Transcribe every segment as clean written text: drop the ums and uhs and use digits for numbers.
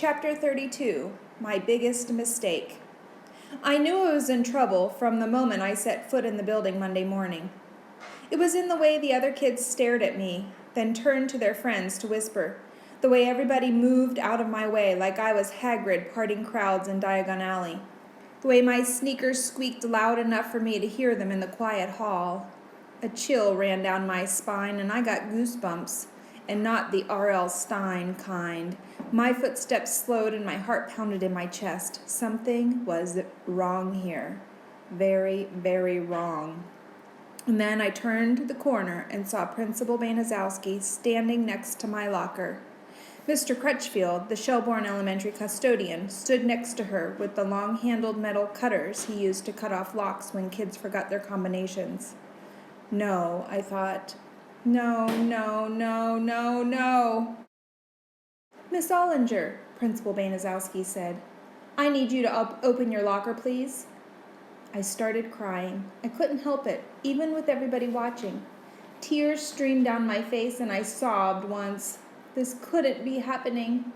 Chapter 32, My Biggest Mistake. I knew I was in trouble from the moment I set foot in the building Monday morning. It was in the way the other kids stared at me, then turned to their friends to whisper, the way everybody moved out of my way like I was Hagrid parting crowds in Diagon Alley, the way my sneakers squeaked loud enough for me to hear them in the quiet hall. A chill ran down my spine and I got goosebumps, and not the R.L. Stein kind. My footsteps slowed and my heart pounded in my chest. Something was wrong here. Very, very wrong. And then I turned the corner and saw Principal Banaszowski standing next to my locker. Mr. Crutchfield, the Shelbourne Elementary custodian, stood next to her with the long-handled metal cutters he used to cut off locks when kids forgot their combinations. No, I thought. No. Miss Ollinger, Principal Banaszowski said, I need you to open your locker, please. I started crying. I couldn't help it, even with everybody watching. Tears streamed down my face and I sobbed once. This couldn't be happening.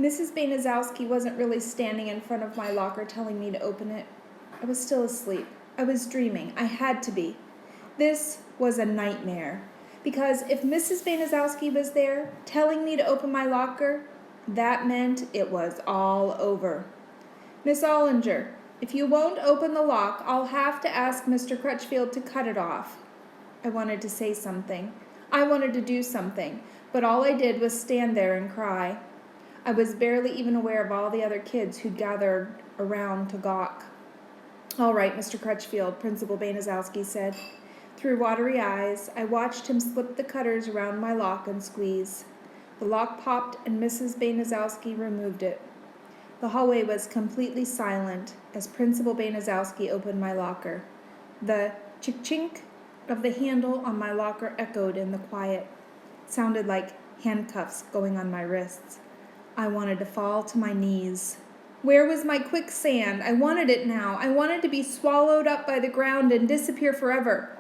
Mrs. Banaszowski wasn't really standing in front of my locker telling me to open it. I was still asleep. I was dreaming. I had to be. This was a nightmare, because if Mrs. Banaszowski was there, telling me to open my locker, that meant it was all over. Miss Ollinger, if you won't open the lock, I'll have to ask Mr. Crutchfield to cut it off. I wanted to say something. I wanted to do something, but all I did was stand there and cry. I was barely even aware of all the other kids who'd gathered around to gawk. All right, Mr. Crutchfield, Principal Banaszowski said. Through watery eyes, I watched him slip the cutters around my lock and squeeze. The lock popped and Mrs. Banaszowski removed it. The hallway was completely silent as Principal Banaszowski opened my locker. The chink-chink of the handle on my locker echoed in the quiet. It sounded like handcuffs going on my wrists. I wanted to fall to my knees. Where was my quicksand? I wanted it now. I wanted to be swallowed up by the ground and disappear forever.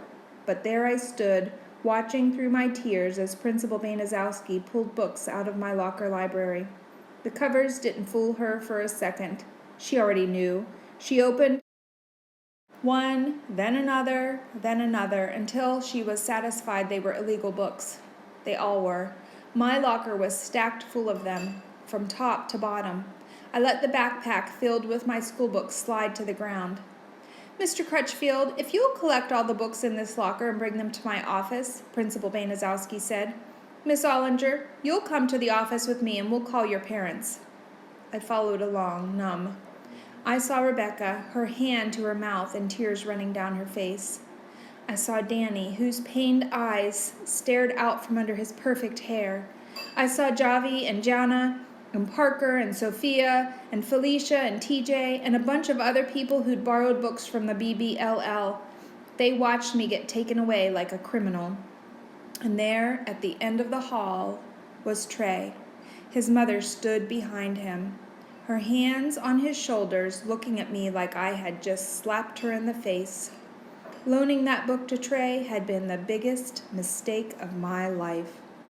But there I stood, watching through my tears as Principal Banaszowski pulled books out of my locker library. The covers didn't fool her for a second. She already knew. She opened one, then another, until she was satisfied they were illegal books. They all were. My locker was stacked full of them, from top to bottom. I let the backpack filled with my school books slide to the ground. Mr. Crutchfield, if you'll collect all the books in this locker and bring them to my office, Principal Banaszowski said. Miss Ollinger, you'll come to the office with me and we'll call your parents. I followed along, numb. I saw Rebecca, her hand to her mouth and tears running down her face. I saw Danny, whose pained eyes stared out from under his perfect hair. I saw Javi and Jana, and Parker and Sophia and Felicia and TJ and a bunch of other people who'd borrowed books from the BBLL. They watched me get taken away like a criminal. And there, at the end of the hall, was Trey. His mother stood behind him, her hands on his shoulders, looking at me like I had just slapped her in the face. Loaning that book to Trey had been the biggest mistake of my life.